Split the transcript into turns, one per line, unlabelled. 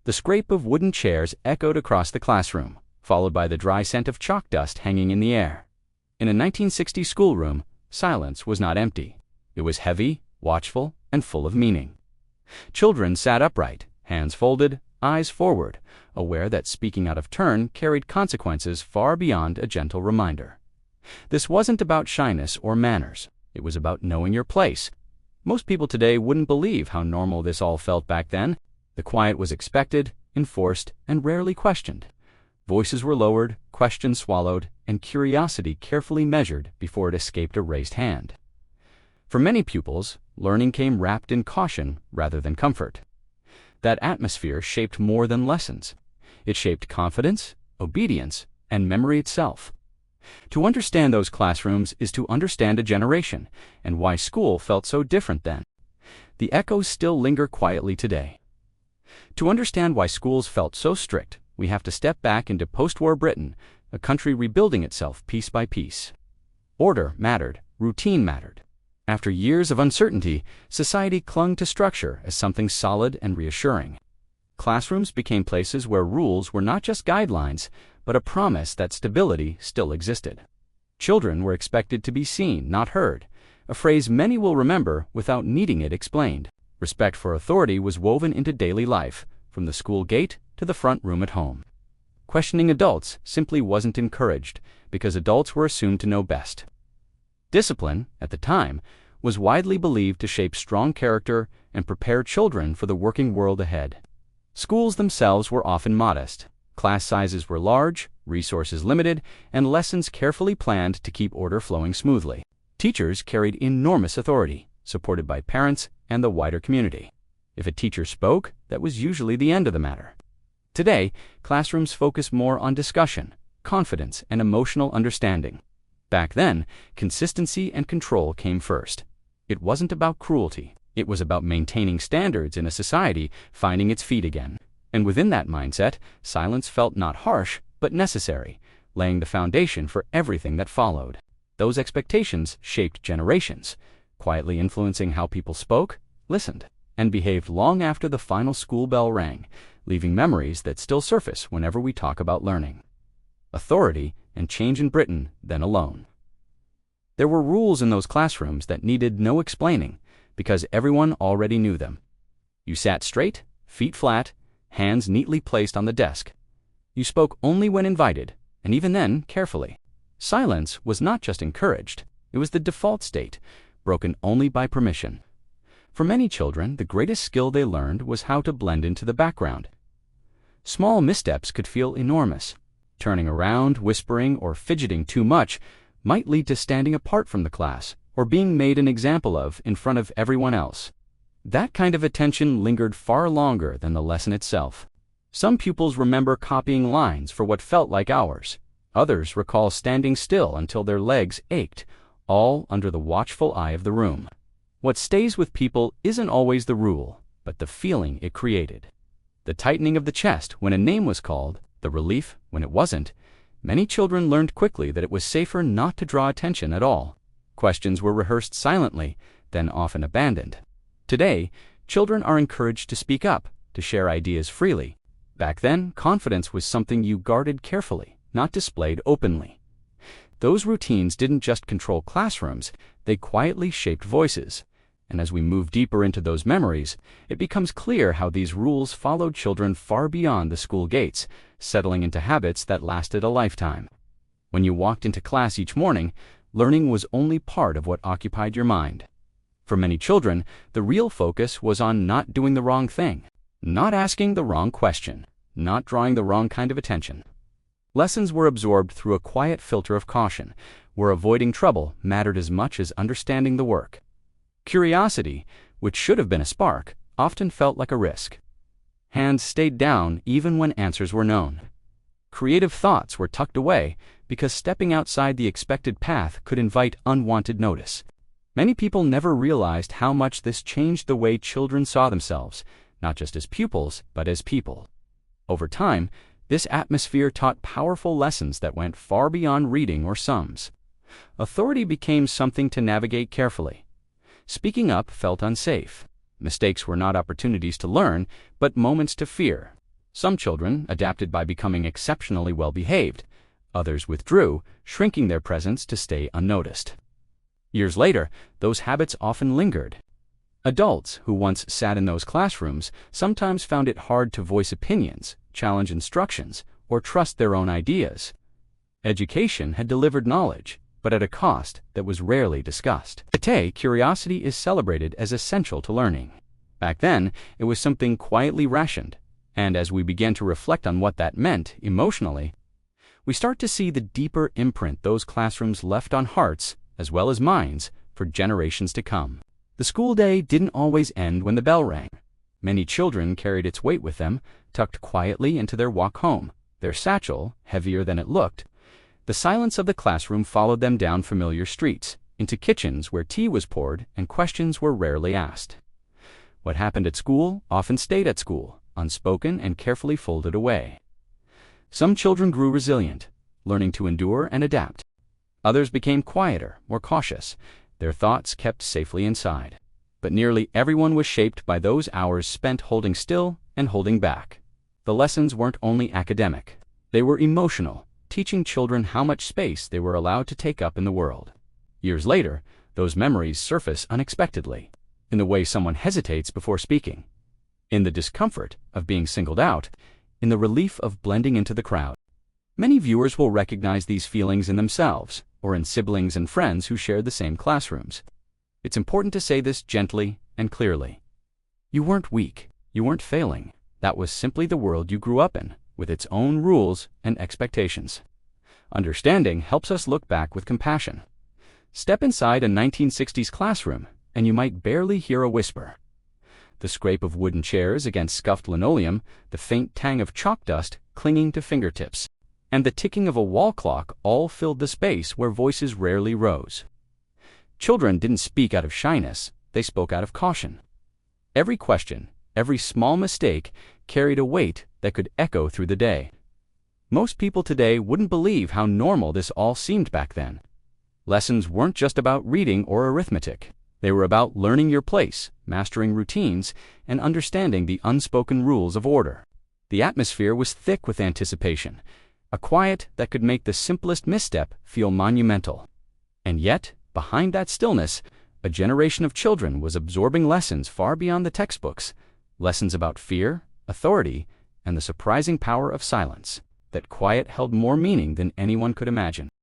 The scrape of wooden chairs echoed across the classroom, followed by the dry scent of chalk dust hanging in the air. In a 1960s schoolroom, silence was not empty. It was heavy, watchful, and full of meaning. Children sat upright, hands folded, eyes forward, aware that speaking out of turn carried consequences far beyond a gentle reminder. This wasn't about shyness or manners. It was about knowing your place. Most people today wouldn't believe how normal this all felt back then. The quiet was expected, enforced, and rarely questioned. Voices were lowered, questions swallowed, and curiosity carefully measured before it escaped a raised hand. For many pupils, learning came wrapped in caution rather than comfort. That atmosphere shaped more than lessons. It shaped confidence, obedience, and memory itself. To understand those classrooms is to understand a generation, and why school felt so different then. The echoes still linger quietly today. To understand why schools felt so strict, we have to step back into post-war Britain, a country rebuilding itself piece by piece. Order mattered, routine mattered. After years of uncertainty, society clung to structure as something solid and reassuring. Classrooms became places where rules were not just guidelines, but a promise that stability still existed. Children were expected to be seen, not heard, a phrase many will remember without needing it explained. Respect for authority was woven into daily life, from the school gate to the front room at home. Questioning adults simply wasn't encouraged, because adults were assumed to know best. Discipline, at the time, was widely believed to shape strong character and prepare children for the working world ahead. Schools themselves were often modest. Class sizes were large, resources limited, and lessons carefully planned to keep order flowing smoothly. Teachers carried enormous authority, supported by parents and the wider community. If a teacher spoke, that was usually the end of the matter. Today, classrooms focus more on discussion, confidence, and emotional understanding. Back then, consistency and control came first. It wasn't about cruelty. It was about maintaining standards in a society finding its feet again. And within that mindset, silence felt not harsh, but necessary, laying the foundation for everything that followed. Those expectations shaped generations, quietly influencing how people spoke, listened, and behaved long after the final school bell rang, leaving memories that still surface whenever we talk about learning. Authority and change in Britain then alone. There were rules in those classrooms that needed no explaining, because everyone already knew them. You sat straight, feet flat, hands neatly placed on the desk. You spoke only when invited, and even then carefully. Silence was not just encouraged, it was the default state, broken only by permission. For many children, the greatest skill they learned was how to blend into the background. Small missteps could feel enormous. Turning around, whispering, or fidgeting too much might lead to standing apart from the class, or being made an example of in front of everyone else. That kind of attention lingered far longer than the lesson itself. Some pupils remember copying lines for what felt like hours. Others recall standing still until their legs ached, all under the watchful eye of the room. What stays with people isn't always the rule, but the feeling it created. The tightening of the chest when a name was called, the relief when it wasn't. Many children learned quickly that it was safer not to draw attention at all. Questions were rehearsed silently, then often abandoned. Today, children are encouraged to speak up, to share ideas freely. Back then, confidence was something you guarded carefully, not displayed openly. Those routines didn't just control classrooms, they quietly shaped voices. And as we move deeper into those memories, it becomes clear how these rules followed children far beyond the school gates, settling into habits that lasted a lifetime. When you walked into class each morning, learning was only part of what occupied your mind. For many children, the real focus was on not doing the wrong thing, not asking the wrong question, not drawing the wrong kind of attention. Lessons were absorbed through a quiet filter of caution, where avoiding trouble mattered as much as understanding the work. Curiosity, which should have been a spark, often felt like a risk. Hands stayed down even when answers were known. Creative thoughts were tucked away because stepping outside the expected path could invite unwanted notice. Many people never realized how much this changed the way children saw themselves, not just as pupils, but as people. Over time, this atmosphere taught powerful lessons that went far beyond reading or sums. Authority became something to navigate carefully. Speaking up felt unsafe. Mistakes were not opportunities to learn, but moments to fear. Some children adapted by becoming exceptionally well-behaved. Others withdrew, shrinking their presence to stay unnoticed. Years later, those habits often lingered. Adults who once sat in those classrooms sometimes found it hard to voice opinions, challenge instructions, or trust their own ideas. Education had delivered knowledge, but at a cost that was rarely discussed. Today, curiosity is celebrated as essential to learning. Back then, it was something quietly rationed, and as we began to reflect on what that meant emotionally, we start to see the deeper imprint those classrooms left on hearts, as well as minds, for generations to come. The school day didn't always end when the bell rang. Many children carried its weight with them, tucked quietly into their walk home, their satchel heavier than it looked. The silence of the classroom followed them down familiar streets, into kitchens where tea was poured and questions were rarely asked. What happened at school often stayed at school, unspoken and carefully folded away. Some children grew resilient, learning to endure and adapt. Others became quieter, more cautious, their thoughts kept safely inside. But nearly everyone was shaped by those hours spent holding still and holding back. The lessons weren't only academic. They were emotional, teaching children how much space they were allowed to take up in the world. Years later, those memories surface unexpectedly, in the way someone hesitates before speaking, in the discomfort of being singled out, in the relief of blending into the crowd. Many viewers will recognize these feelings in themselves, or in siblings and friends who shared the same classrooms. It's important to say this gently and clearly. You weren't weak. You weren't failing. That was simply the world you grew up in, with its own rules and expectations. Understanding helps us look back with compassion. Step inside a 1960s classroom, and you might barely hear a whisper. The scrape of wooden chairs against scuffed linoleum, the faint tang of chalk dust clinging to fingertips, and the ticking of a wall clock all filled the space where voices rarely rose. Children didn't speak out of shyness, they spoke out of caution. Every question, every small mistake, carried a weight that could echo through the day. Most people today wouldn't believe how normal this all seemed back then. Lessons weren't just about reading or arithmetic. They were about learning your place, mastering routines, and understanding the unspoken rules of order. The atmosphere was thick with anticipation, a quiet that could make the simplest misstep feel monumental. And yet, behind that stillness, a generation of children was absorbing lessons far beyond the textbooks, lessons about fear, authority, and the surprising power of silence. That quiet held more meaning than anyone could imagine.